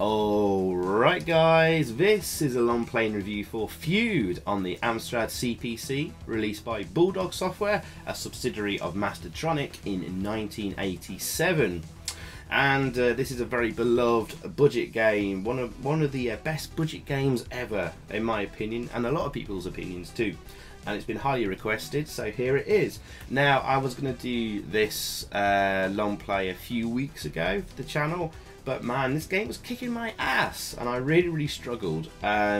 Alright guys, this is a long playing review for Feud on the Amstrad CPC, released by Bulldog Software, a subsidiary of Mastertronic in 1987. And this is a very beloved budget game, one of the best budget games ever in my opinion, and a lot of people's opinions too. And it's been highly requested, so here it is. Now, I was going to do this long play a few weeks ago for the channel, but man, this game was kicking my ass, and I really struggled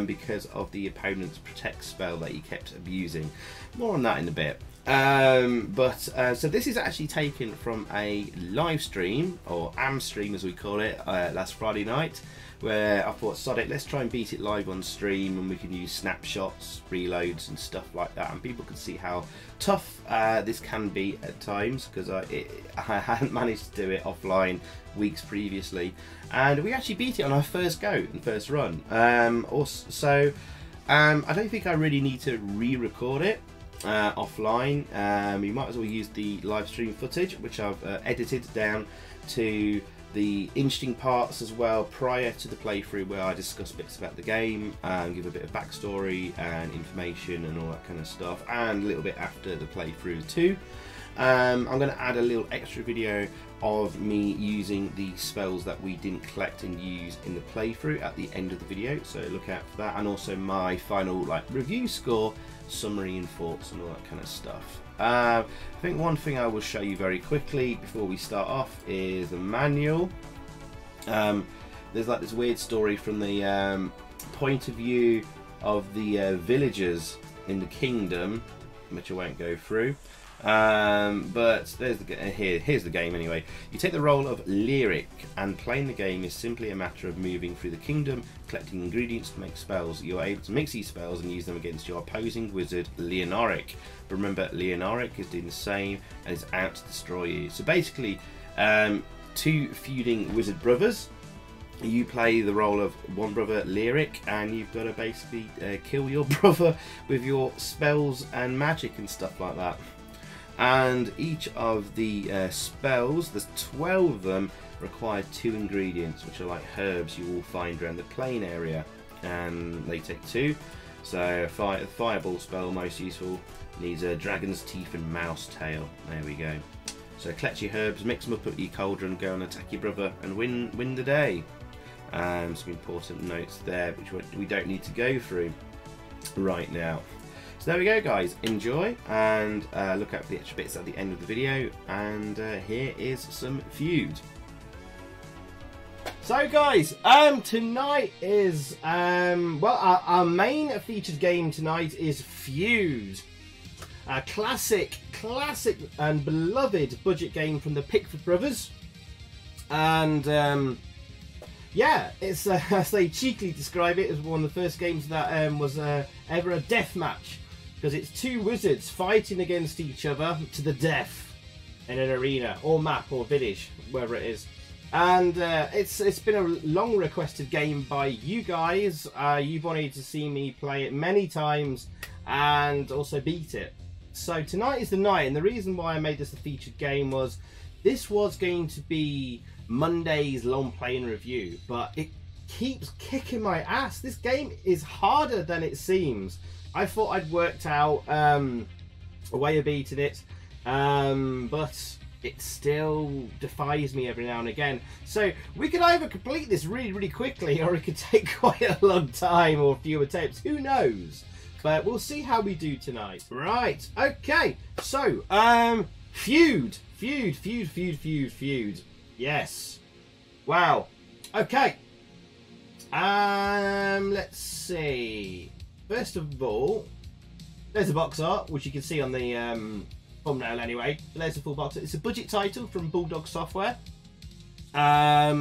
because of the opponent's protect spell that he kept abusing. More on that in a bit. So this is actually taken from a live stream, or AM stream as we call it, last Friday night, where I thought, sod it, let's try and beat it live on stream, and we can use snapshots, reloads and stuff like that, and people can see how tough this can be at times, because I hadn't managed to do it offline weeks previously, and we actually beat it on our first go and first run. I don't think I really need to re-record it offline. You might as well use the live stream footage, which I've edited down to the interesting parts as well prior to the playthrough, where I discuss bits about the game and give a bit of backstory and information and all that kind of stuff, and a little bit after the playthrough too. I'm going to add a little extra video of me using the spells that we didn't collect and use in the playthrough at the end of the video, so look out for that, and also my final review score, summary and thoughts and all that kind of stuff. I think one thing I will show you very quickly before we start off is the manual. There's this weird story from the point of view of the villagers in the kingdom, which I won't go through. But there's here's the game anyway. You take the role of Lyric, and playing the game is simply a matter of moving through the kingdom, collecting ingredients to make spells. You're able to mix these spells and use them against your opposing wizard, Leonoric. But remember, Leonoric is doing the same and is out to destroy you. So basically, two feuding wizard brothers. You play the role of one brother, Lyric, and you've got to basically kill your brother with your spells and magic and stuff like that. And each of the spells, there's 12 of them, require 2 ingredients, which are like herbs you will find around the plain area, and they take 2. So the fireball spell, most useful, needs a dragon's teeth and mouse tail. There we go. So collect your herbs, mix them up at your cauldron, go and attack your brother and win the day. Some important notes there, which we don't need to go through right now. So there we go guys, enjoy, and look out for the extra bits at the end of the video, and here is some Feud. So guys, tonight is, our main featured game tonight is Feud. A classic and beloved budget game from the Pickford Brothers. And yeah, it's, as they cheekily describe it, as one of the first games that was ever a deathmatch. Because it's 2 wizards fighting against each other to the death in an arena or map or village, wherever it is. And it's been a long requested game by you guys. You've wanted to see me play it many times and also beat it. So tonight is the night, and the reason why I made this a featured game was this was going to be Monday's long playing review, but it keeps kicking my ass. This game is harder than it seems. I thought I'd worked out a way of beating it, but it still defies me every now and again. So we could either complete this really quickly, or it could take quite a long time or a few attempts. Who knows? But we'll see how we do tonight. Right, okay. So, Feud. Yes. Wow. Okay. Let's see. First of all, there's a box art, which you can see on the thumbnail anyway. But there's a full box art. It's a budget title from Bulldog Software. I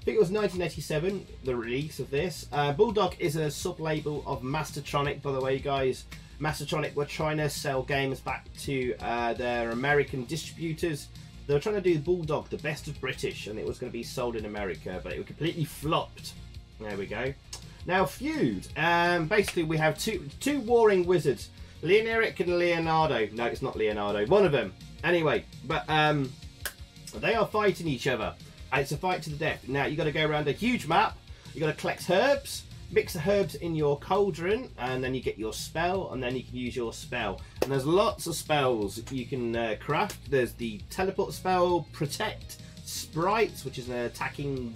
think it was 1987, the release of this. Bulldog is a sub-label of Mastertronic, by the way, guys. Mastertronic were trying to sell games back to their American distributors. They were trying to do Bulldog, the best of British, and it was going to be sold in America, but it completely flopped. There we go. Now, Feud. Basically, we have two warring wizards, Leonoric and Leonardo. No, it's not Leonardo. One of them. Anyway, but they are fighting each other. And it's a fight to the death. Now, you got to go around a huge map. You got to collect herbs. Mix the herbs in your cauldron, and then you get your spell, and then you can use your spell. And there's lots of spells you can craft. There's the teleport spell, protect, sprites, which is an attacking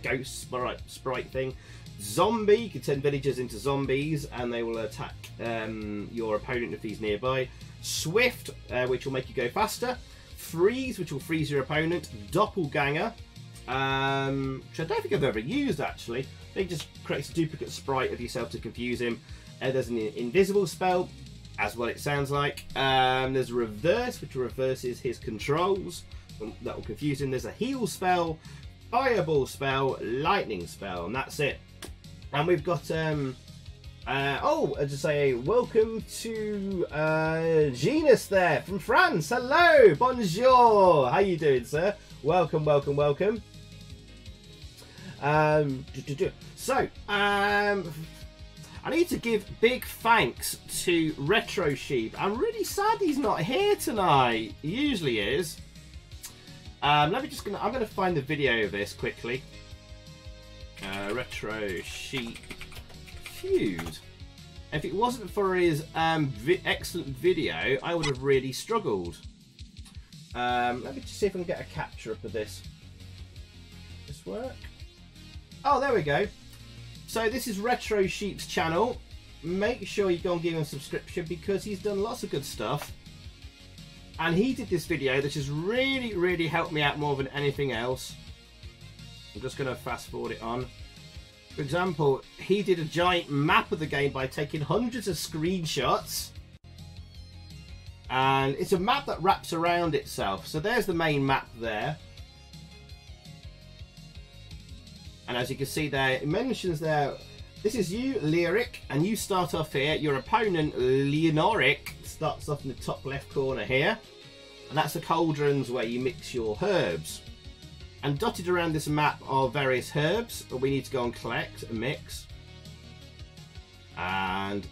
ghost sprite thing. Zombie, you can turn villagers into zombies, and they will attack your opponent if he's nearby. Swift, which will make you go faster. Freeze, which will freeze your opponent. Doppelganger, which I don't think I've ever used actually. It just creates a duplicate sprite of yourself to confuse him. There's an invisible spell, as what it sounds like. There's a reverse, which reverses his controls. That will confuse him. There's a heal spell, fireball spell, lightning spell, and that's it. And we've got, to say, welcome to Genus there from France. Hello, bonjour. How you doing, sir? Welcome, welcome, welcome. So, I need to give big thanks to Retrosheep. I'm really sad he's not here tonight. He usually is. I'm gonna find the video of this quickly. Retrosheep Feud. If it wasn't for his excellent video, I would have really struggled. Let me just see if I can get a capture up of this. This work? Oh, there we go. So this is Retrosheep's channel. Make sure you go and give him a subscription because he's done lots of good stuff. And he did this video that has really, really helped me out more than anything else. I'm just going to fast forward it on. For example, he did a giant map of the game by taking hundreds of screenshots. And it's a map that wraps around itself. So there's the main map there. And as you can see there, it mentions there, this is you, Lyric, and you start off here. Your opponent, Leonoric, starts off in the top left corner here. And that's the cauldrons where you mix your herbs. And dotted around this map are various herbs that we need to go and collect and mix. And,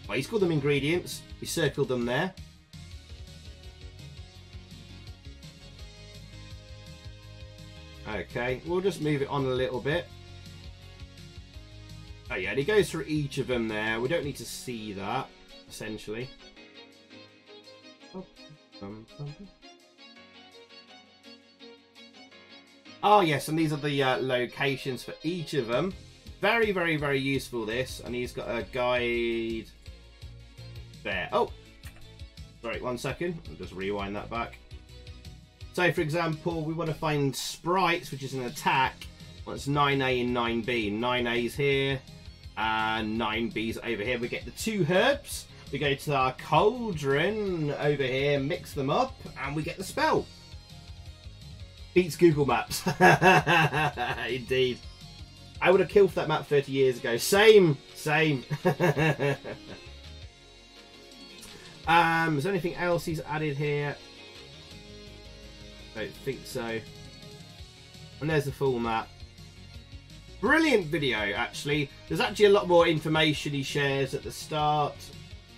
well, he's called them ingredients. He circled them there. Okay, we'll just move it on a little bit. Oh yeah, and he goes through each of them there. We don't need to see that, essentially. Oh yes, and these are the locations for each of them. Very, very, very useful this. And he's got a guide there. Oh, sorry, 1 second. I'll just rewind that back. So, for example, we want to find sprites, which is an attack. Well, it's 9A and 9B. 9A's here, and 9B's over here. We get the 2 herbs. We go to our cauldron over here, mix them up, and we get the spell. Beats Google Maps. Indeed. I would have killed for that map 30 years ago. Same. Is there anything else he's added here? I don't think so. And there's the full map. Brilliant video, actually. There's actually a lot more information he shares at the start,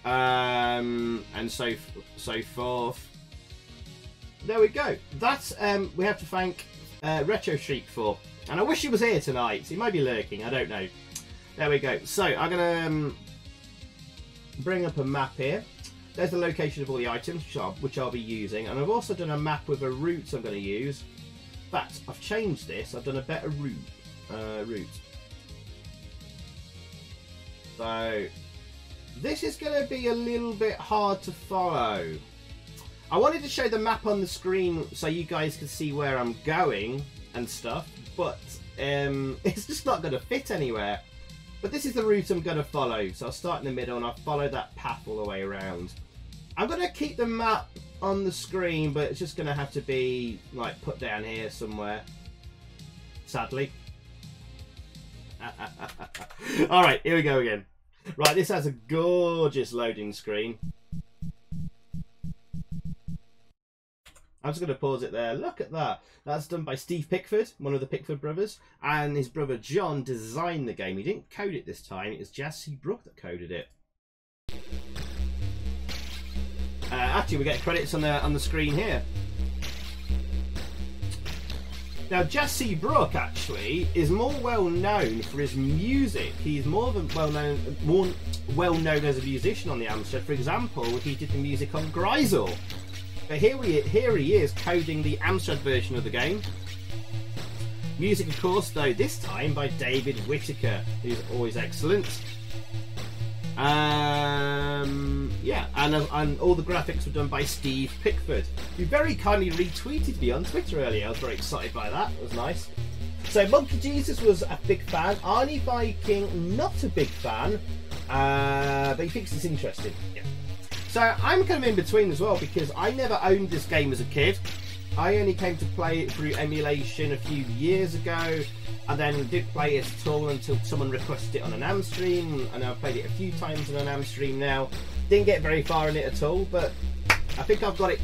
and so forth. There we go. That's we have to thank Retrosheep for. And I wish he was here tonight. He might be lurking. I don't know. There we go. So I'm gonna bring up a map here. There's the location of all the items which I'll be using, and I've also done a map with a route I'm going to use. But I've changed this. I've done a better route. So this is going to be a little bit hard to follow. I wanted to show the map on the screen so you guys could see where I'm going and stuff, but it's just not going to fit anywhere. But this is the route I'm going to follow. So I'll start in the middle and I'll follow that path all the way around. I'm going to keep the map on the screen, but it's just going to have to be like put down here somewhere. Sadly. Alright, here we go again. Right, this has a gorgeous loading screen. I'm just going to pause it there. Look at that. That's done by Steve Pickford, one of the Pickford brothers. And his brother John designed the game. He didn't code it this time. It was Jassy Brook that coded it. Actually, we get credits on the screen here. Now, Jesse Brook actually is more well known for his music. He's more well known as a musician on the Amstrad. For example, he did the music on Gryzor. But here he is coding the Amstrad version of the game. Music, of course, though this time by David Whittaker, who's always excellent. Yeah, and all the graphics were done by Steve Pickford, who very kindly retweeted me on Twitter earlier. I was very excited by that. It was nice. So Monkey Jesus was a big fan. Arnie Viking, not a big fan, but he thinks it's interesting. Yeah. So I'm kind of in between as well, because I never owned this game as a kid. I only came to play it through emulation a few years ago, and then didn't play it at all until someone requested it on an AM stream, and I've played it a few times on an AM stream now. Didn't get very far in it at all, but I think I've got it.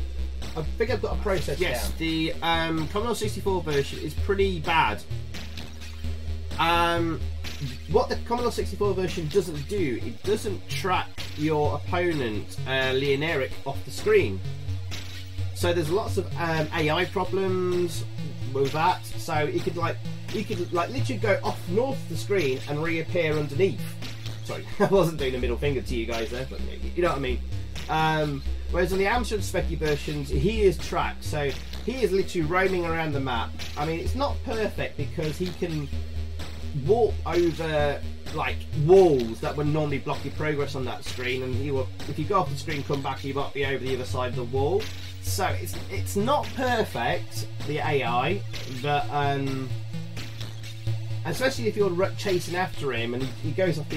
I think I've got a process down. Yes, the Commodore 64 version is pretty bad. What the Commodore 64 version doesn't do, it doesn't track your opponent, Leoneric, off the screen. So there's lots of AI problems with that. So he could literally go off north of the screen and reappear underneath. Sorry, I wasn't doing a middle finger to you guys there, but you know what I mean. Whereas on the Amstrad Specky versions, he is tracked, so he is literally roaming around the map. I mean, it's not perfect because he can walk over like walls that would normally block your progress on that screen, and he will, if you go off the screen, come back, you might be over the other side of the wall. So it's not perfect, the AI, but especially if you're chasing after him and he goes off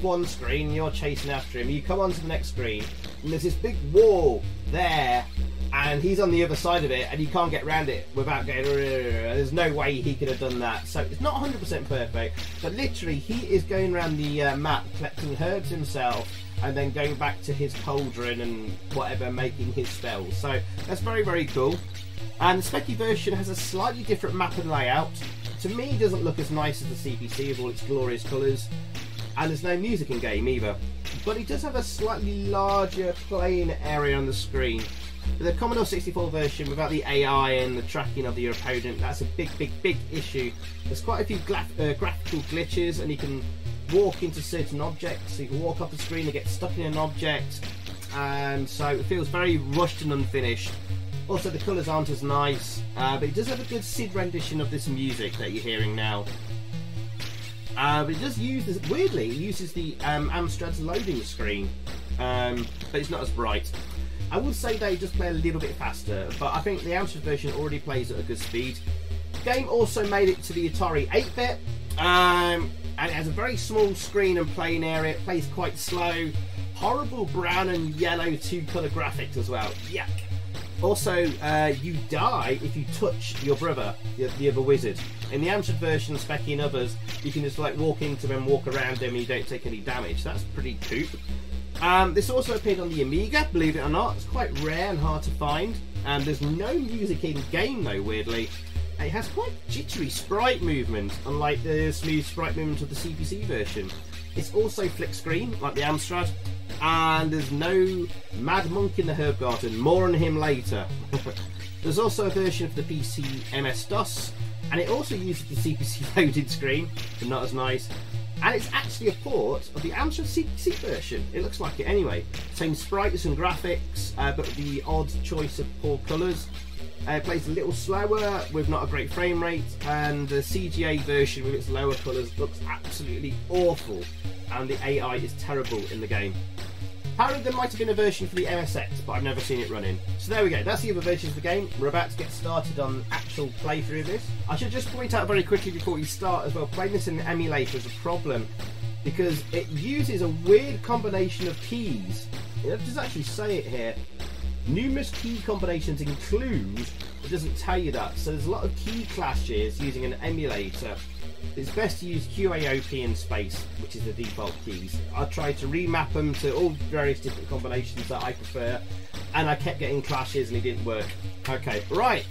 one screen and you're chasing after him, you come onto the next screen and there's this big wall there and he's on the other side of it and you can't get around it without going, there's no way he could have done that. So it's not 100% perfect, but literally he is going around the map collecting herbs himself and then going back to his cauldron and whatever, making his spells. So that's very, very cool. And the Specky version has a slightly different map and layout. To me, it doesn't look as nice as the CPC with all its glorious colours. And there's no music in game either. But it does have a slightly larger playing area on the screen. The Commodore 64 version, without the AI and the tracking of your opponent, that's a big, big, big issue. There's quite a few graphical glitches, and you can walk into certain objects, so you can walk off the screen and get stuck in an object, and so it feels very rushed and unfinished. Also, the colours aren't as nice, but it does have a good SID rendition of this music that you're hearing now. But it does use this, weirdly, it uses the Amstrad's loading screen, but it's not as bright. I would say they just play a little bit faster, but I think the Amstrad version already plays at a good speed. The game also made it to the Atari 8-bit, and it has a very small screen and playing area. It plays quite slow. Horrible brown and yellow two-colour graphics as well. Yuck. Also, you die if you touch your brother, the other wizard. In the Amstrad version, Specky and others, you can just like walk into him, walk around him, and you don't take any damage. That's pretty poop. This also appeared on the Amiga, believe it or not. It's quite rare and hard to find. There's no music in game though, weirdly. It has quite jittery sprite movement, unlike the smooth sprite movement of the CPC version. It's also flick screen, like the Amstrad, and there's no Mad Monk in the Herb Garden. More on him later. There's also a version of the PC MS-DOS, and it also uses the CPC loaded screen, but not as nice. And it's actually a port of the Amstrad CPC version. It looks like it anyway. Same sprites and graphics, but with the odd choice of poor colours. It plays a little slower with not a great frame rate, and the CGA version with its lower colours looks absolutely awful, and the AI is terrible in the game. Apparently there might have been a version for the MSX, but I've never seen it running. So there we go, that's the other versions of the game. We're about to get started on actual playthrough of this. I should just point out very quickly before we start as well, playing this in an emulator is a problem, because it uses a weird combination of keys. It does actually say it here. Numerous key combinations include, it doesn't tell you that, so there's a lot of key clashes using an emulator. It's best to use QAOP and space, which is the default keys. I tried to remap them to all various different combinations that I prefer, and I kept getting clashes and it didn't work. Okay, right.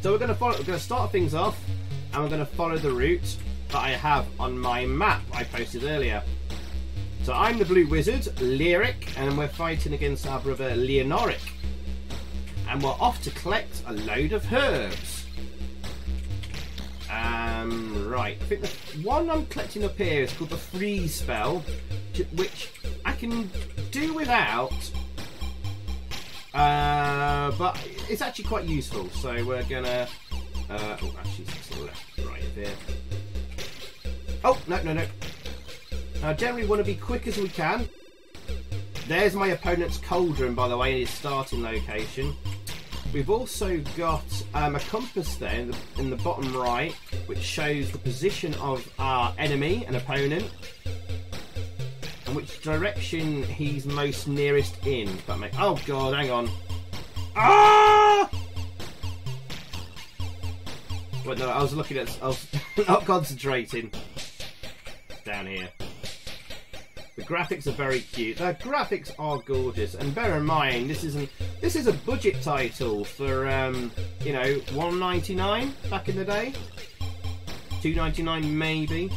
So we're going to start things off, and we're going to follow the route that I have on my map I posted earlier. So I'm the blue wizard, Lyric, and we're fighting against our brother Leonoric. And we're off to collect a load of herbs. Right, I think the one I'm collecting up here is called the Freeze Spell, which I can do without, but it's actually quite useful. So we're gonna, oh, actually, it's to the left, right here. Oh, no. I generally want to be quick as we can. There's my opponent's cauldron, by the way, in his starting location. We've also got a compass there in the bottom right, which shows the position of our enemy and opponent and which direction he's most nearest in. If that makes... Oh god, hang on. Ah! Wait, no, I was looking at... I was not concentrating. Down here. The graphics are very cute. The graphics are gorgeous, and bear in mind this is a budget title for you know, $1.99 back in the day, $2.99 maybe.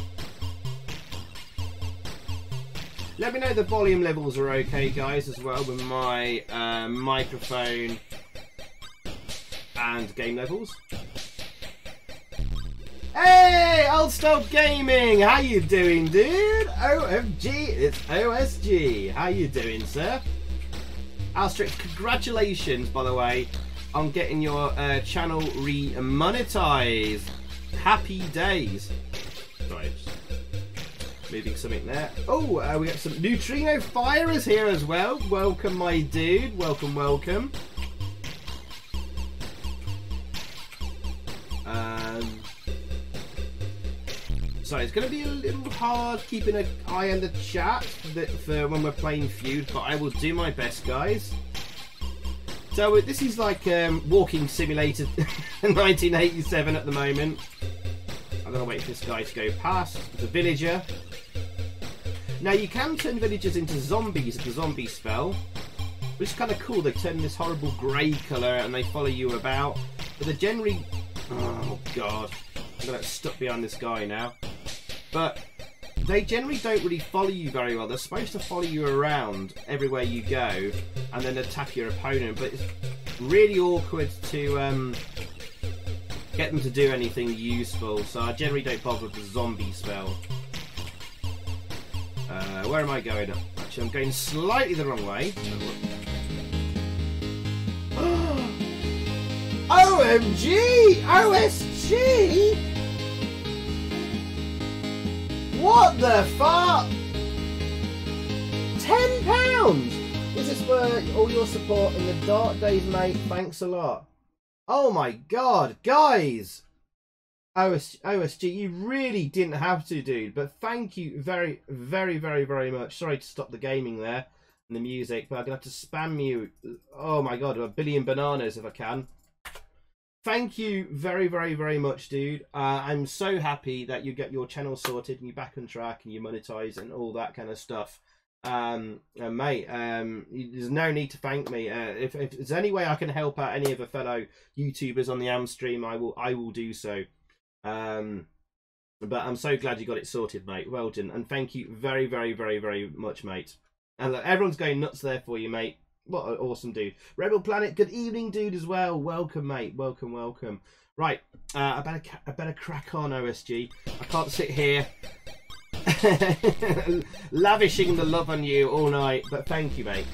Let me know the volume levels are okay, guys, as well with my microphone and game levels. Hey, Old Style Gaming, how you doing, dude? OMG, it's OSG. How you doing, sir? Alstrix, congratulations, by the way, on getting your channel re-monetized. Happy days. Right, moving something there. Oh, we got some Neutrino Firers here as well. Welcome, my dude. Welcome, welcome. So it's going to be a little hard keeping an eye on the chat for when we're playing Feud, but I will do my best, guys. So this is like Walking Simulator 1987 at the moment. I'm going to wait for this guy to go past. The villager. Now you can turn villagers into zombies with the zombie spell, which is kind of cool. They turn this horrible grey colour and they follow you about. But they're generally... Oh god. I'm going to get stuck behind this guy now. But they generally don't really follow you very well. They're supposed to follow you around everywhere you go and then attack your opponent. But it's really awkward to get them to do anything useful. So I generally don't bother with the zombie spell. Where am I going? Actually, I'm going slightly the wrong way. OMG! OSG! What the fuck? £10! This is for all your support in the dark days, mate. Thanks a lot. Oh my god, guys! OSG, you really didn't have to, dude. But thank you very, very, very, very much. Sorry to stop the gaming there and the music, but I'm going to have to spam you. Oh my god, 1 billion bananas if I can. Thank you very, very, very much, dude. I'm so happy that you get your channel sorted and you're back on track and you monetize and all that kind of stuff. Mate, there's no need to thank me. If there's any way I can help out any of the fellow YouTubers on the Am stream, I will do so. But I'm so glad you got it sorted, mate. Well done, and thank you very, very, very, very much, mate. And look, everyone's going nuts there for you, mate. What an awesome dude. Rebel Planet, good evening, dude, as well. Welcome, mate. Welcome, welcome. Right, I better crack on, OSG. I can't sit here lavishing the love on you all night, but thank you, mate.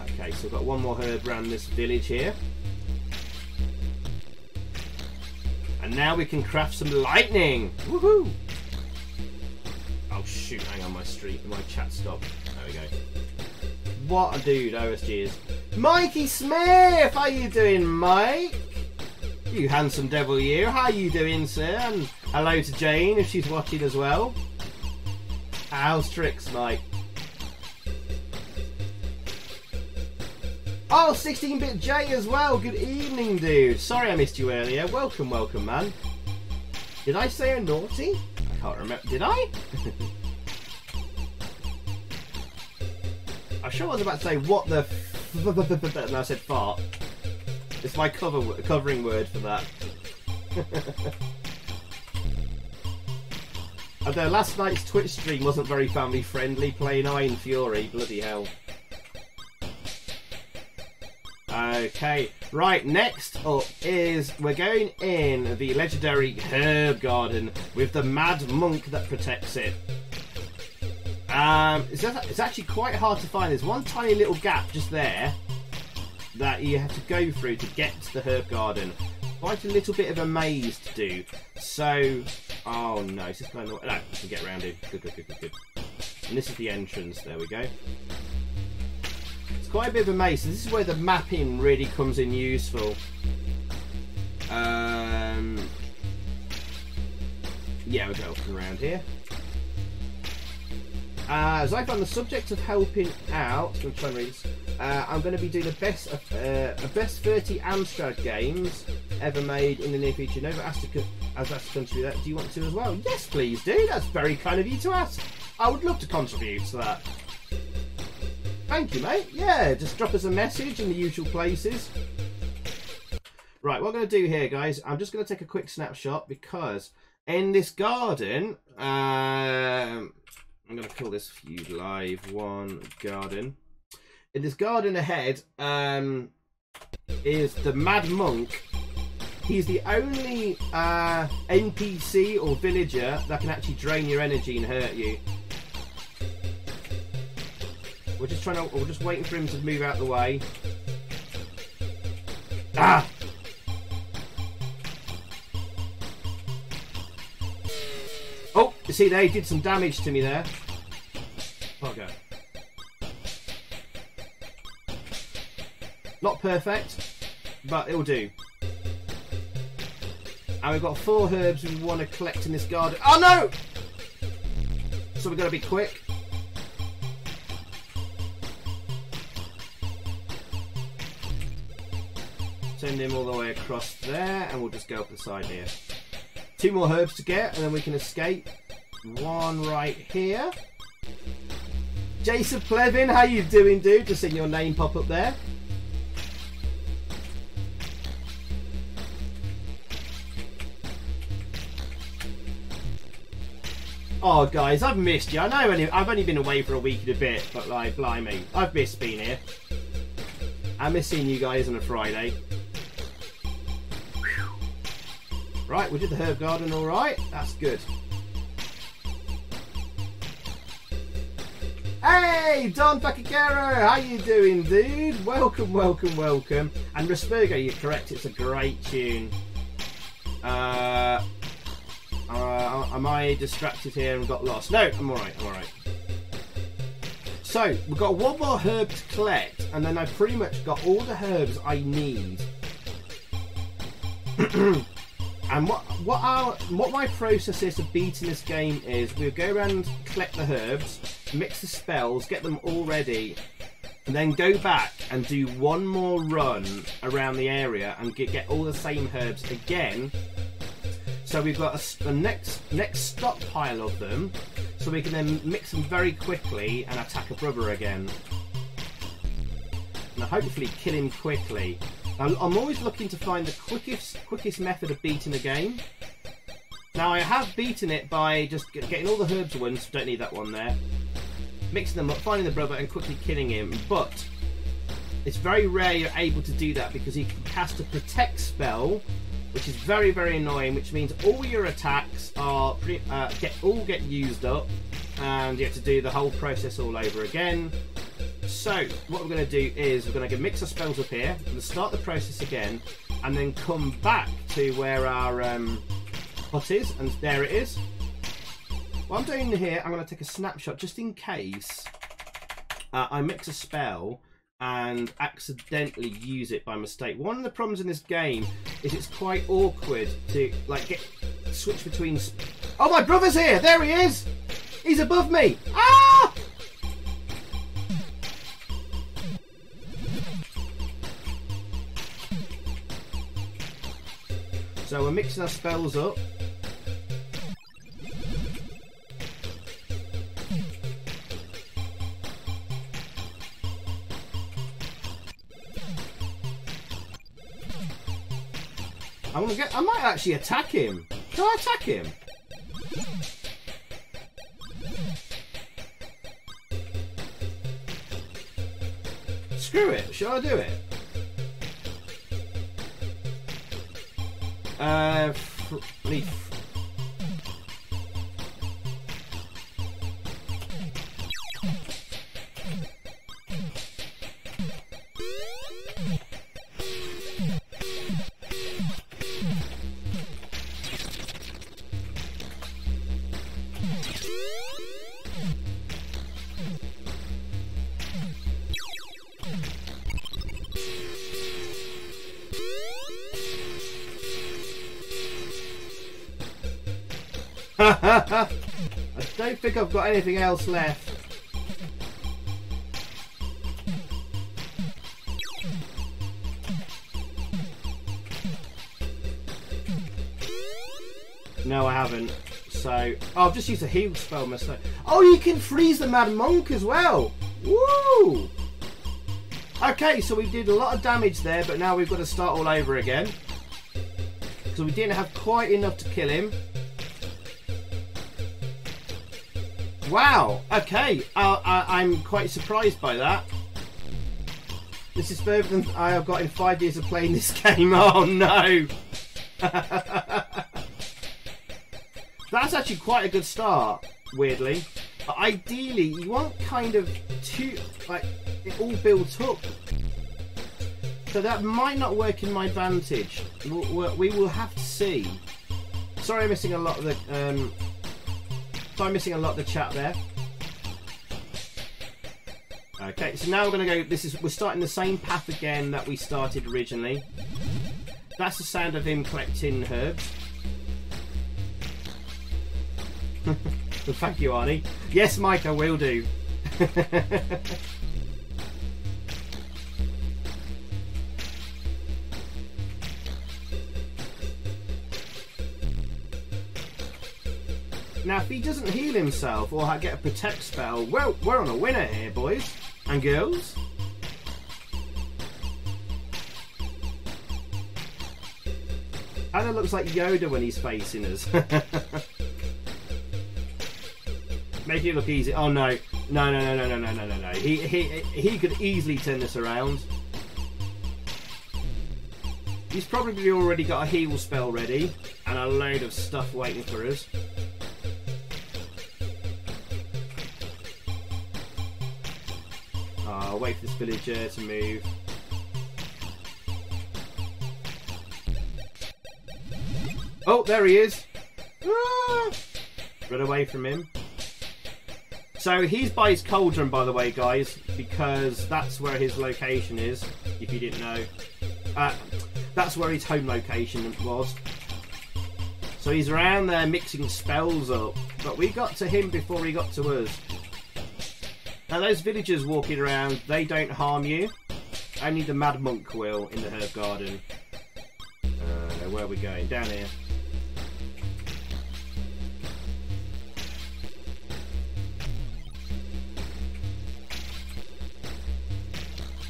Okay, so we've got one more herb around this village here. And now we can craft some lightning. Woohoo! Oh shoot, hang on, my chat stopped. There we go. What a dude OSG is. Mikey Smith! How you doing, Mike? You handsome devil you. How you doing, sir? And hello to Jane if she's watching as well. How's tricks, Mike? Oh, 16-bit J as well. Good evening, dude. Sorry I missed you earlier. Welcome, welcome, man. Did I say a naughty? I can't remember. Did I? I'm sure I was about to say what the and I said fart. It's my covering word for that. Although last night's Twitch stream wasn't very family friendly, playing Iron Fury, bloody hell. Okay, right, next up is we're going in the legendary herb garden with the mad monk that protects it. It's actually quite hard to find. There's one tiny little gap just there that you have to go through to get to the herb garden. Quite a little bit of a maze to do. So, oh no, is this going on? No, we can get around it. Good, good, good, good, good. And this is the entrance. There we go. It's quite a bit of a maze. So this is where the mapping really comes in useful. Yeah, we'll go up and around here. As I've on the subject of helping out, I'm trying to read this. I'm going to be doing a best 30 Amstrad games ever made in the near future. Nova asked to contribute that. Do you want to as well? Yes, please do. That's very kind of you to ask. I would love to contribute to that. Thank you, mate. Yeah, just drop us a message in the usual places. Right, what I'm going to do here, guys, I'm just going to take a quick snapshot because in this garden, I'm going to call this Feud Live 1 garden. In this garden ahead is the Mad Monk. He's the only NPC or villager that can actually drain your energy and hurt you. We're just waiting for him to move out the way. Ah! Oh, you see there, he did some damage to me there. Bugger. Not perfect, but it'll do. And we've got 4 herbs we want to collect in this garden. Oh no! So we've got to be quick. Send him all the way across there, and we'll just go up the side here. 2 more herbs to get, and then we can escape. 1 right here. Jason Plevin, how you doing, dude? Just seeing your name pop up there. Oh, guys, I've missed you. I know I've only been away for a week and a bit, but like, blimey, I've missed being here. I miss seeing you guys on a Friday. Right, we did the herb garden all right. That's good. Hey, Don Pacagero, how you doing, dude? Welcome, welcome, welcome. And Raspergo, you're correct. It's a great tune. Am I distracted here and got lost? No, I'm all right. I'm all right. So we've got 1 more herb to collect, and then I've pretty much got all the herbs I need. And what my process is of beating this game is we'll go around, collect the herbs, mix the spells, get them all ready, and then go back and do 1 more run around the area and get all the same herbs again. So we've got a next stockpile of them, so we can then mix them very quickly and attack a brother again. And hopefully kill him quickly. I'm always looking to find the quickest method of beating a game. Now I have beaten it by just getting all the herbs once, don't need that one there, mixing them up, finding the brother and quickly killing him, but it's very rare you're able to do that because he can cast a protect spell, which is very, very annoying, which means all your attacks are get used up and you have to do the whole process all over again. So what we're going to do is we're going to mix our spells up here, we're going to start the process again and then come back to where our hut is, and there it is. What I'm doing here, I'm going to take a snapshot just in case I mix a spell and accidentally use it by mistake. One of the problems in this game is it's quite awkward to like switch between. Oh, my brother's here! There he is! He's above me! Ah! So we're mixing our spells up. I might actually attack him. Can I attack him? Screw it. Shall I do it? Leaf. I don't think I've got anything else left. No, I haven't. So, oh, I've just used a heal spell mistake. Oh, you can freeze the Mad Monk as well. Woo! Okay, so we did a lot of damage there, but now we've got to start all over again. So we didn't have quite enough to kill him. Wow, okay, I'm quite surprised by that. This is further than I have got in 5 years of playing this game. Oh no! That's actually quite a good start, weirdly. But ideally, you want kind of like, it all built up. So that might not work in my advantage. We will have to see. Sorry I'm missing a lot of the... I'm missing a lot of the chat there. Okay, so now we're going to go. We're starting the same path again that we started originally. That's the sound of him collecting herbs. Thank you, Arnie. Yes, Mike, I will do. Now, if he doesn't heal himself or get a protect spell, well, we're on a winner here, boys and girls. And it looks like Yoda when he's facing us. Make it look easy. Oh no, no. He could easily turn this around. He's probably already got a heal spell ready and a load of stuff waiting for us. I'll wait for this villager to move. Oh, there he is. Ah! Run away from him. So he's by his cauldron, by the way, guys, because that's where his location is, if you didn't know. That's where his home location was. So he's around there mixing spells up, but we got to him before he got to us. Now those villagers walking around, they don't harm you. Only the Mad Monk will in the herb garden. Where are we going? Down here.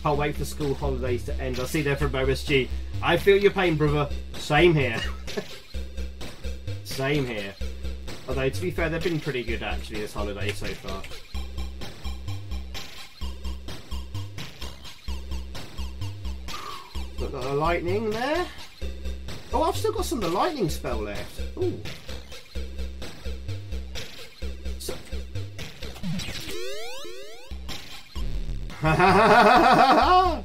I'll wait for school holidays to end. I'll see you there for MSG. I feel your pain, brother. Same here. Same here. Although, to be fair, they've been pretty good, actually, this holiday so far. Got a lightning there. Oh, I've still got some of the lightning spell left. Ooh. So... got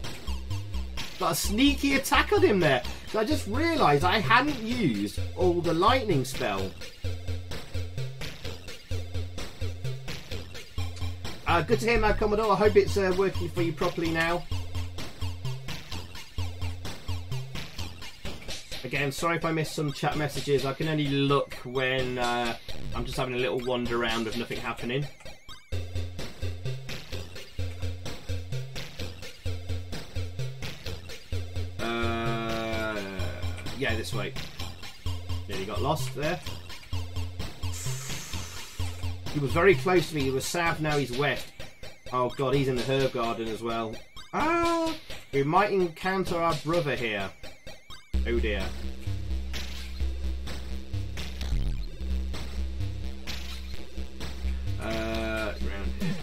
a sneaky attack on him there. So I just realised I hadn't used all the lightning spell. Good to hear, Mad Commodore. I hope it's working for you properly now. Again, sorry if I missed some chat messages. I can only look when I'm just having a little wander around with nothing happening. Yeah, this way. Nearly got lost there. He was very close to me. He was south, now he's west. Oh god, he's in the herb garden as well. Ah! We might encounter our brother here. Oh dear. Around here.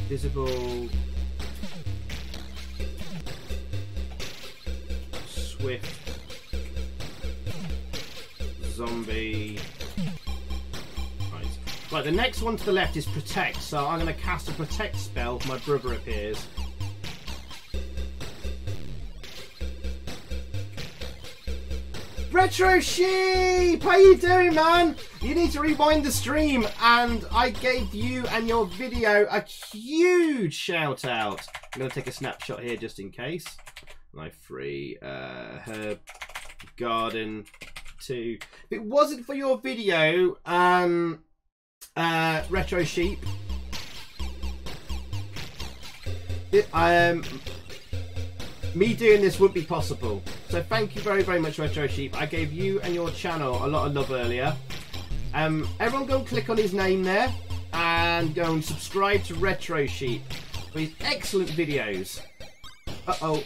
Visible. Swift, Zombie. Right, the next one to the left is Protect, so I'm going to cast a Protect spell if my brother appears. Retrosheep! How you doing, man? You need to rewind the stream, and I gave you and your video a huge shout out. I'm going to take a snapshot here just in case. Life 3, Herb, Garden 2. If it wasn't for your video, Retrosheep, me doing this wouldn't be possible. So thank you very, very much, Retrosheep. I gave you and your channel a lot of love earlier. Everyone go and click on his name there and go and subscribe to Retrosheep for his excellent videos. Uh-oh.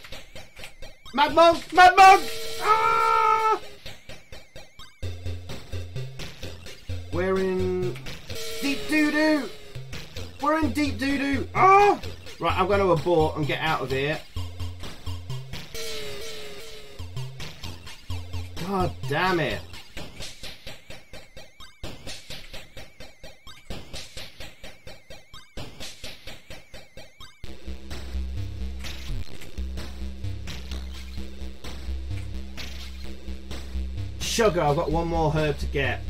Mad Monk! Mad Monk! Ah! We're in deep doo-doo! We're in deep doo-doo! Ah! Right, I'm going to abort and get out of here. God damn it. Sugar, I've got one more herb to get.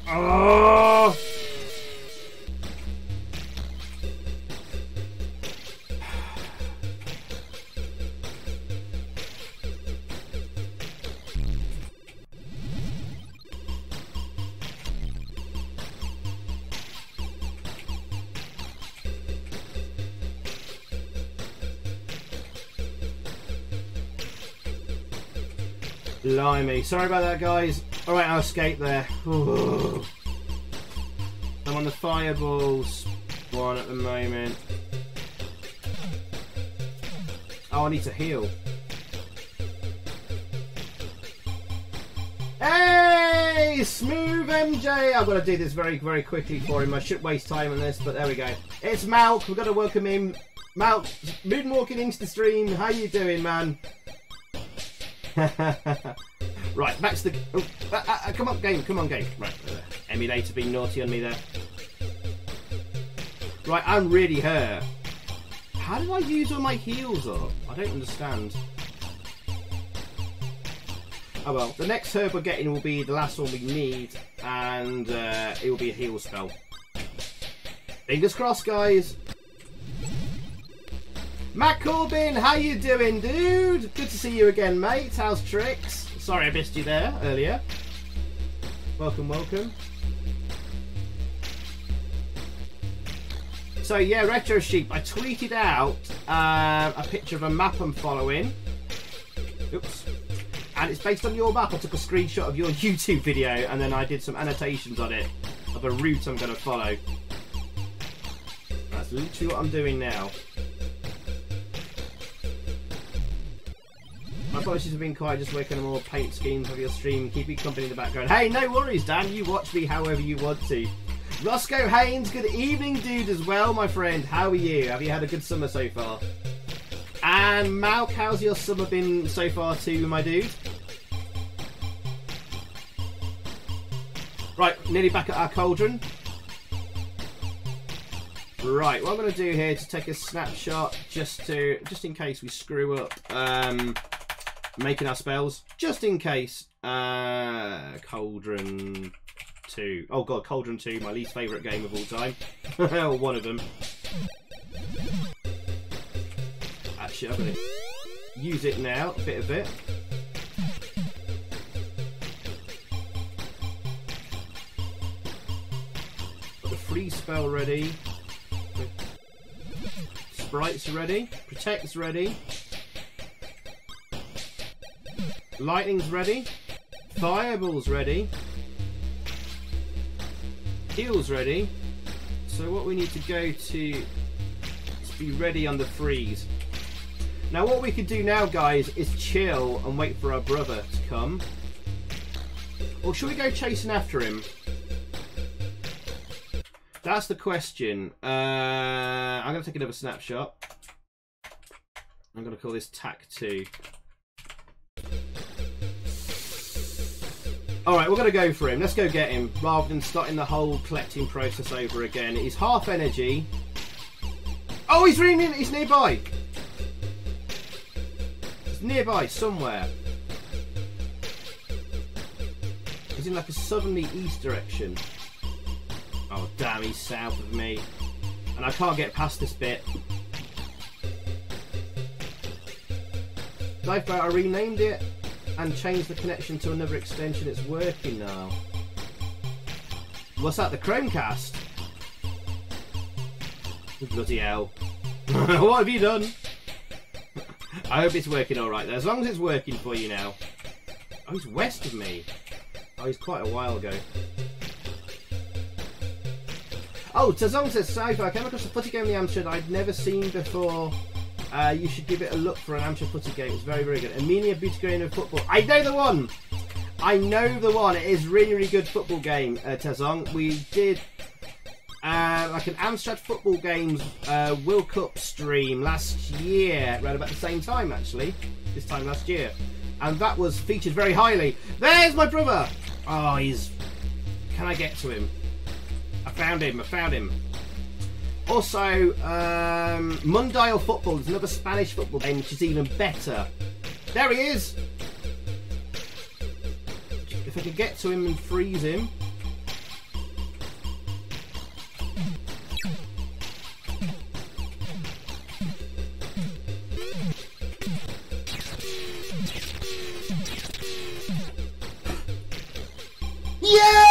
Oh! Blimey. Sorry about that, guys. Alright, I'll escape there. Ooh. I'm on the fireballs one at the moment. Oh, I need to heal. Hey! Smooth MJ! I've got to do this very, very quickly for him. I shouldn't waste time on this, but there we go. It's Malk. We've got to welcome him. Malk, moonwalking into the stream. How you doing, man? Right, back to the... Oh, come on, game. Come on, game. Right, emulator being naughty on me there. Right, I'm really hurt. How do I use all my heals up? I don't understand. Oh well, the next herb we're getting will be the last one we need, and it will be a heal spell. Fingers crossed, guys. Matt Corbin, how you doing, dude? Good to see you again, mate. How's tricks? Sorry I missed you there earlier. Welcome, welcome. So yeah, Retrosheep, I tweeted out a picture of a map I'm following. Oops. And it's based on your map. I took a screenshot of your YouTube video and then I did some annotations on it of a route I'm going to follow. That's literally what I'm doing now. My apologies for being quiet, just working on more paint schemes of your stream, keep you company in the background. Hey, no worries, Dan. You watch me however you want to. Roscoe Haynes, good evening, dude, as well, my friend. How are you? Have you had a good summer so far? And Malk, how's your summer been so far too, my dude? Right, nearly back at our cauldron. Right, what I'm going to do here is take a snapshot just in case we screw up making our spells. Just in case. Cauldron 2. Oh god, Cauldron 2, my least favourite game of all time. Or one of them. Actually, I'm going to use it now, a bit of it. Got the freeze spell ready. Sprites ready. Protect's ready. Lightning's ready. Fireball's ready. Heal's ready. So what we need to go to is be ready on the freeze. Now what we could do now, guys, is chill and wait for our brother to come. Or should we go chasing after him? That's the question. I'm going to take another snapshot. I'm going to call this tack 2. Alright, we're going to go for him. Let's go get him, rather than starting the whole collecting process over again. He's half energy. Oh, he's nearby. He's nearby somewhere. He's in like a southerly east direction. Oh, damn, he's south of me. And I can't get past this bit. Lifeboat, I renamed it and changed the connection to another extension. It's working now. What's that? The Chromecast? Bloody hell. What have you done? I hope it's working alright there. As long as it's working for you now. Oh, he's west of me. Oh, he's quite a while ago. Oh, Tazong says, Sci-Fi, I came across a footy game in the Amstrad I'd never seen before. You should give it a look for an Amstrad footy game. It's very, very good. Amelia Buttigieg of football. I know the one! I know the one. It is really, really good football game, Tazong. We did like an Amstrad football games World Cup stream last year, around about the same time, actually. This time last year. And that was featured very highly. There's my brother! Oh, he's... Can I get to him? I found him. Also, Mundial Football is another Spanish football game which is even better. There he is! If I could get to him and freeze him. Yes!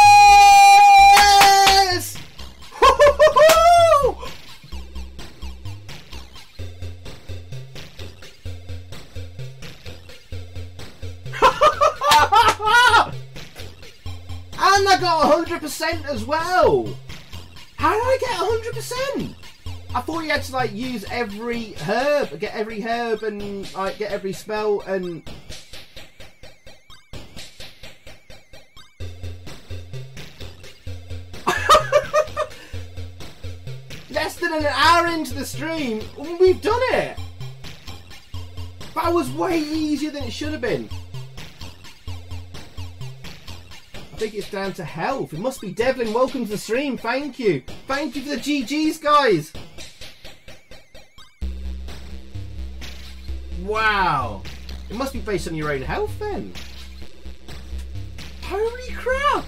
And I got 100% as well. How did I get 100%? I thought you had to like use every herb, get every herb and like get every spell and. Less than an hour into the stream, we've done it. That was way easier than it should have been. I think it's down to health. It must be Devlin. Welcome to the stream. Thank you. Thank you for the GGs, guys. Wow. It must be based on your own health then. Holy crap.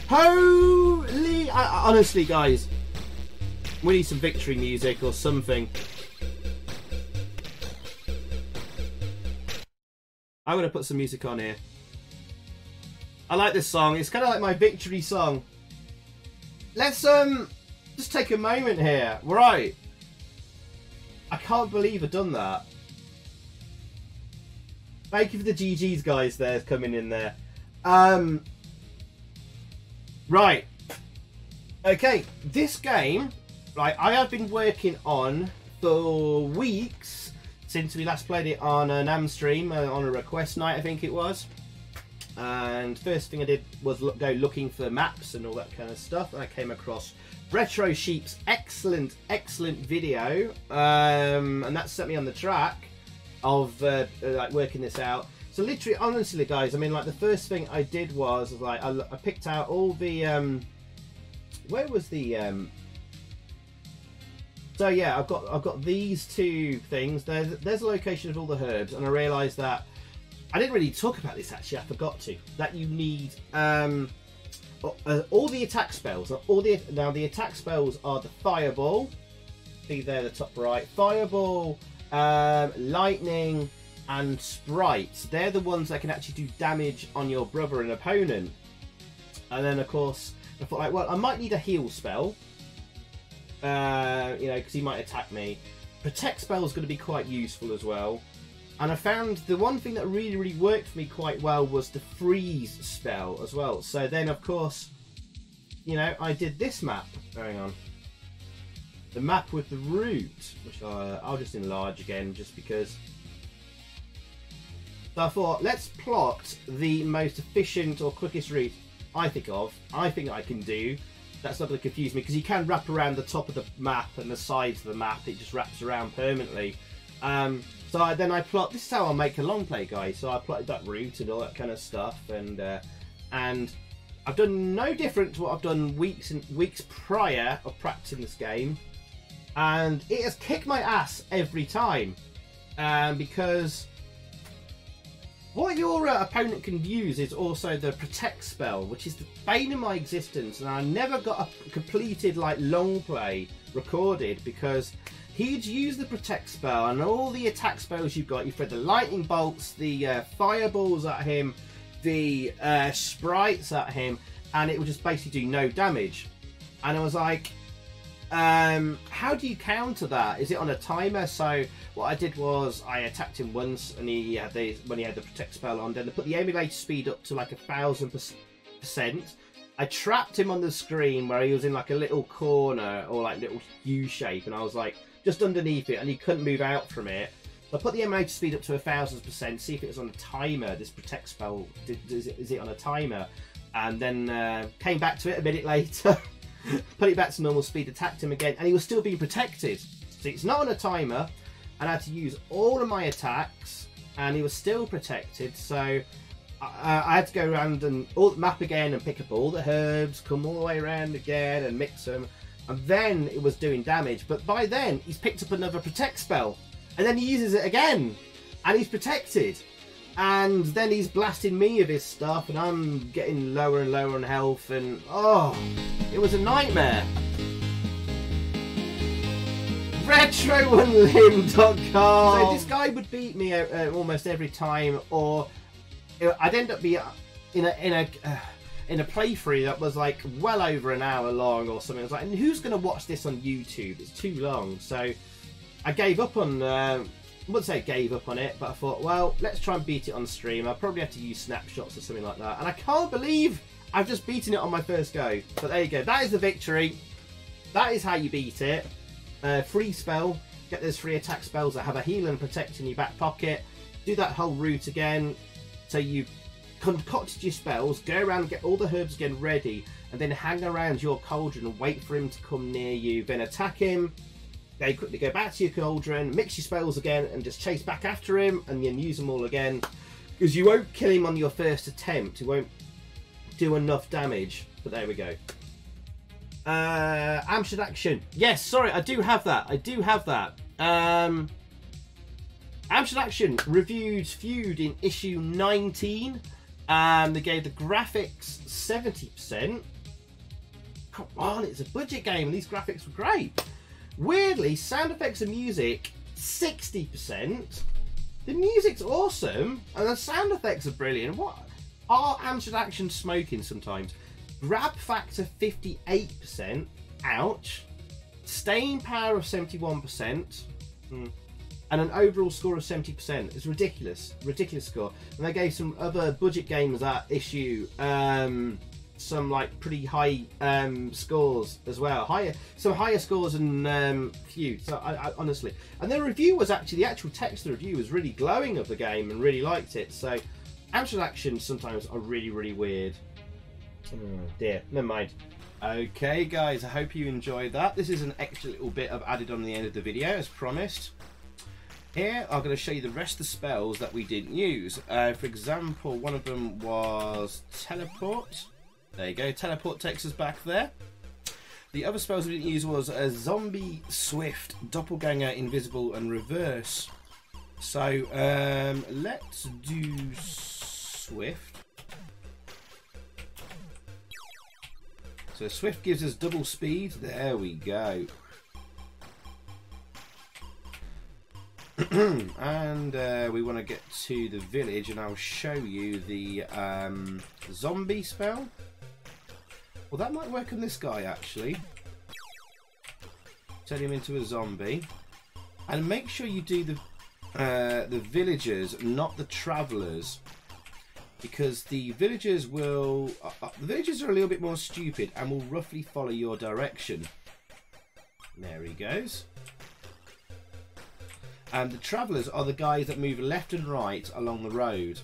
Holy... honestly, guys. We need some victory music or something. I'm going to put some music on here. I like this song. It's kind of like my victory song. Let's just take a moment here. Right. I can't believe I've done that. Thank you for the GGs, guys. There coming in there. Right. Okay. This game, right? I have been working on for weeks since we last played it on an AM stream on a request night, I think it was. And first thing I did was go looking for maps and all that kind of stuff. And I came across Retrosheep's excellent video, and that set me on the track of like working this out. So literally, honestly, guys, I mean, like the first thing I did was like I picked out all the where was the so yeah, I've got these two things. There's a location of all the herbs, and I realised that. I didn't really talk about this actually. I forgot to. That you need all the attack spells. Now the attack spells are the fireball. See there, the top right. Fireball, lightning, and sprites. They're the ones that can actually do damage on your brother and opponent. And then of course I thought, like, well, I might need a heal spell. You know, because he might attack me. Protect spell is going to be quite useful as well. And I found the one thing that really worked for me quite well was the freeze spell as well. So then, of course, you know, I did this map. Hang on. The map with the route, which I'll just enlarge again just because. So I thought, let's plot the most efficient or quickest route I think I can do That's not going to confuse me, because you can wrap around the top of the map and the sides of the map. It just wraps around permanently. So then I plot. This is how I'll make a long play, guys. So I plotted that route and all that kind of stuff, and I've done no different to what I've done weeks prior of practicing this game, and it has kicked my ass every time, because what your opponent can use is also the protect spell, which is the bane of my existence, and I never got a completed like long play recorded, because he'd use the protect spell and all the attack spells you've got. You throw the lightning bolts, the fireballs at him, the sprites at him, and it would just basically do no damage. And I was like, how do you counter that? Is it on a timer? So what I did was I attacked him once, and when he had the protect spell on, then I put the emulator speed up to like 1000%. I trapped him on the screen where he was in like a little corner or like little U shape, and I was like just underneath it, and he couldn't move out from it. I put the emulator speed up to 1000%, see if it was on a timer. This protect spell, is it on a timer? And then came back to it a minute later. Put it back to normal speed, attacked him again, and he was still being protected. So it's not on a timer, and I had to use all of my attacks, and he was still protected. So I had to go around and all the map again and pick up all the herbs, come all the way around again and mix them, and then it was doing damage. But by then he's picked up another protect spell, and then he uses it again, and he's protected. And then he's blasting me with his stuff, and I'm getting lower and lower on health, and oh, it was a nightmare. RetroOneLim.com. So this guy would beat me almost every time, or I'd end up being in a playthrough that was like well over an hour long or something. I was like, and who's going to watch this on YouTube? It's too long. So I gave up on. I wouldn't say I gave up on it, but I thought, well, let's try and beat it on stream. I'll probably have to use snapshots or something like that. And I can't believe I've just beaten it on my first go. But there you go. That is the victory. That is how you beat it. Free spell. Get those free attack spells that have a heal and protect in your back pocket. Do that whole route again. So you've concocted your spells. Go around and get all the herbs again ready. And then hang around your cauldron and wait for him to come near you. Then attack him. Then quickly go back to your cauldron, mix your spells again, and just chase back after him, and then use them all again. Because you won't kill him on your first attempt. It won't do enough damage. But there we go. Amstrad Action. Yes, sorry, I do have that. I do have that. Amstrad Action reviewed Feud in issue 19. They gave the graphics 70%. Come on, it's a budget game, and these graphics were great. Weirdly, sound effects and music, 60%. The music's awesome, and the sound effects are brilliant. What are Amstrad Action smoking sometimes? Grab factor 58%. Ouch. Staying power of 71%. And an overall score of 70%. It's ridiculous. Ridiculous score. And they gave some other budget games that issue some like pretty high scores as well, some higher scores than Feud. So I honestly, and the review was actually, the actual text of the review was really glowing of the game and really liked it. So Amstrad Action sometimes are really weird. Oh dear, never mind. Okay guys, I hope you enjoyed that. This is an extra little bit I've added on the end of the video as promised. Here I'm going to show you the rest of the spells that we didn't use. For example, one of them was Teleport. There you go, Teleport takes us back there. The other spells we didn't use was a Zombie, Swift, Doppelganger, Invisible, and Reverse. So let's do Swift. So Swift gives us double speed. There we go. And we want to get to the village, and I'll show you the zombie spell. Well, that might work on this guy actually. Turn him into a zombie, and make sure you do the villagers, not the travellers, because the villagers will. The villagers are a little bit more stupid and will roughly follow your direction. There he goes. And the travellers are the guys that move left and right along the road.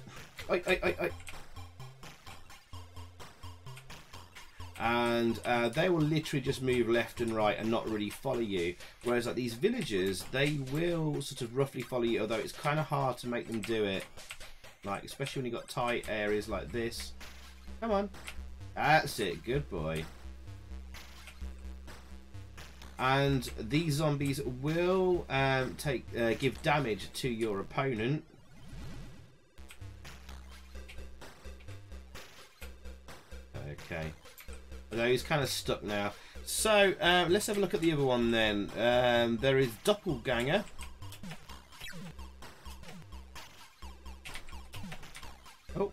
and they will literally just move left and right and not really follow you. Whereas like these villagers, they will sort of roughly follow you, although it's kind of hard to make them do it. Like, especially when you've got tight areas like this. Come on. That's it. Good boy. And these zombies will give damage to your opponent. Okay. Although he's kind of stuck now. So, let's have a look at the other one then. There is Doppelganger. Oh,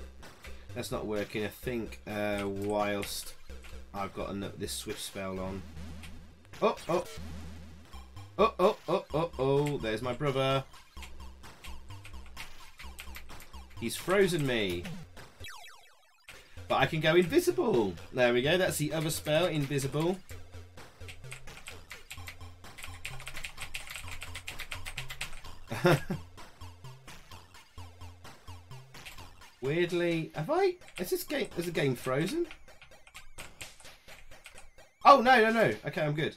that's not working. I think whilst I've got this swift spell on. Oh, oh. Oh, oh, oh, oh, oh. There's my brother. He's frozen me. But I can go invisible. There we go. That's the other spell, invisible. Weirdly, is the game frozen? Oh, no, no, no. Okay, I'm good.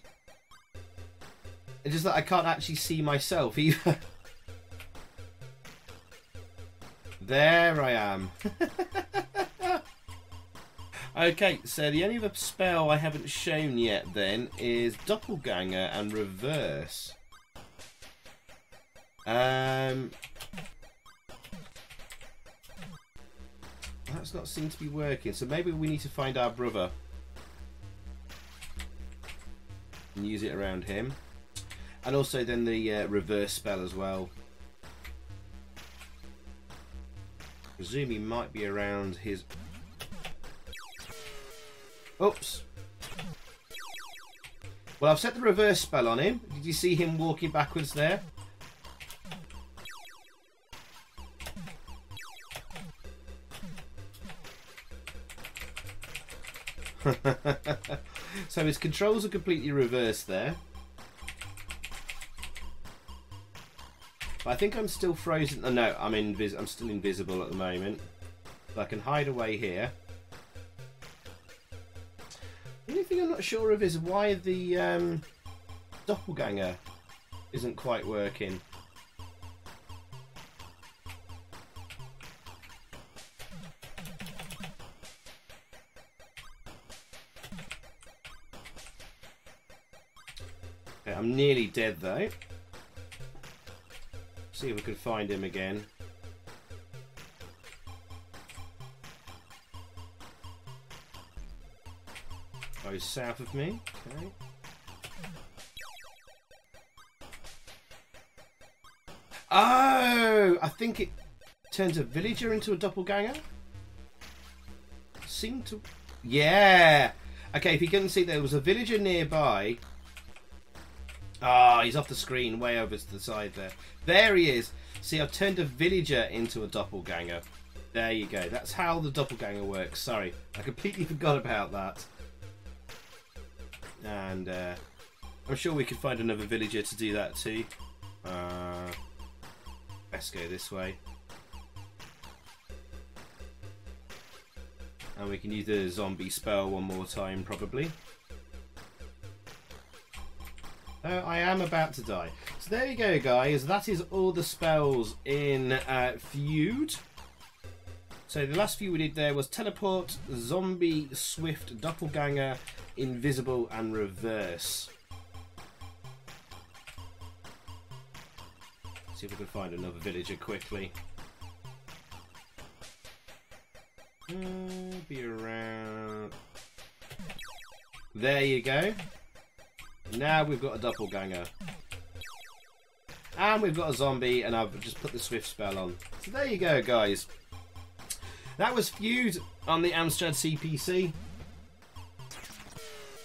It's just that I can't actually see myself either. There I am. Okay, so the only other spell I haven't shown yet then is Doppelganger and Reverse. That's not seem to be working, so maybe we need to find our brother and use it around him. And also then the reverse spell as well. Kazumi might be around his... Oops. Well, I've set the reverse spell on him. Did you see him walking backwards there? So his controls are completely reversed there. But I think I'm still frozen. Oh, no, I'm still invisible at the moment. But I can hide away here. The only thing I'm not sure of is why the Doppelganger isn't quite working. Okay, I'm nearly dead though. See if we can find him again. Oh, he's south of me. Okay. Oh, I think it turns a villager into a doppelganger. Seemed to... Yeah. Okay, if you couldn't see, there was a villager nearby. Ah, he's off the screen, way over to the side there. There he is. See, I've turned a villager into a doppelganger. There you go. That's how the doppelganger works. Sorry, I completely forgot about that. And I'm sure we could find another villager to do that too. Let's go this way. And we can use the zombie spell one more time, probably. I am about to die. So there you go, guys. That is all the spells in Feud. So the last few we did there was Teleport, Zombie, Swift, Doppelganger, Invisible, and Reverse. See if we can find another villager quickly. Be around. There you go. Now we've got a doppelganger. And we've got a zombie, and I've just put the swift spell on. So there you go, guys. That was Feud on the Amstrad CPC.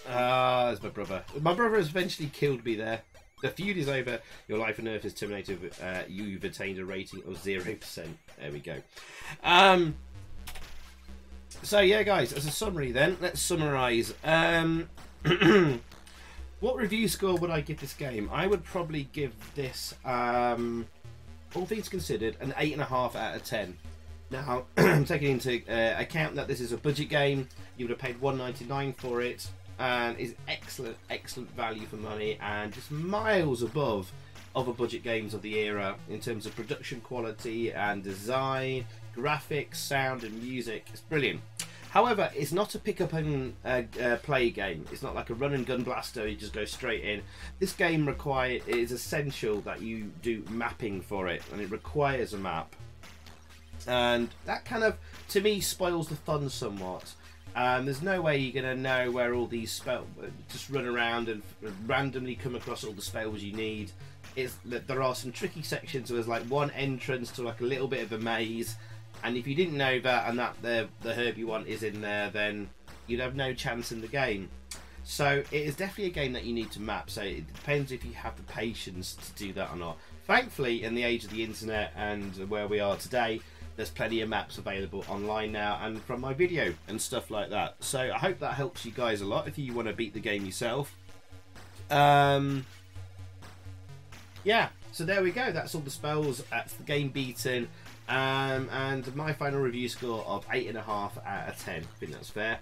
There's my brother. My brother has eventually killed me there. The feud is over. Your life on Earth is terminated. You've attained a rating of 0%. There we go. So yeah, guys, as a summary then, let's summarise. What review score would I give this game? I would probably give this, all things considered, an 8.5 out of 10. Now, taking into account that this is a budget game, you would have paid $1.99 for it, and is excellent value for money, and just miles above other budget games of the era in terms of production quality and design, graphics, sound and music. It's brilliant. However, it's not a pick up and play game. It's not like a run and gun blaster, you just go straight in. This game is essential that you do mapping for it, and it requires a map. And that kind of, to me, spoils the fun somewhat. There's no way you're going to know where all these spells, just run around and randomly come across all the spells you need. There are some tricky sections where there's like one entrance to like a little bit of a maze, and if you didn't know that and that the herb you want is in there, then you'd have no chance in the game. So it is definitely a game that you need to map, so it depends if you have the patience to do that or not. Thankfully, in the age of the internet and where we are today, there's plenty of maps available online now and from my video and stuff like that. So I hope that helps you guys a lot if you want to beat the game yourself. Yeah, so there we go. That's all the spells. That's the game beaten. And my final review score of 8.5 out of 10. I think that's fair.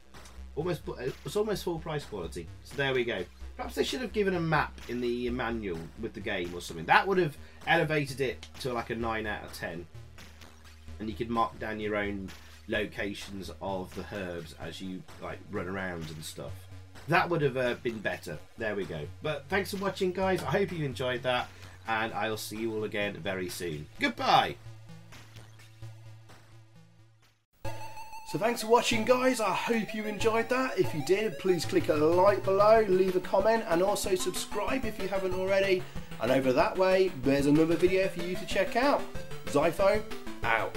It's almost full price quality. So there we go. Perhaps they should have given a map in the manual with the game or something. That would have elevated it to like a 9 out of 10. And you could mark down your own locations of the herbs as you like run around and stuff. That would have been better. There we go. But thanks for watching, guys. I hope you enjoyed that, and I'll see you all again very soon. Goodbye. So thanks for watching, guys. I hope you enjoyed that. If you did, please click a like below, leave a comment, and also subscribe if you haven't already. And over that way, there's another video for you to check out. Zypho out.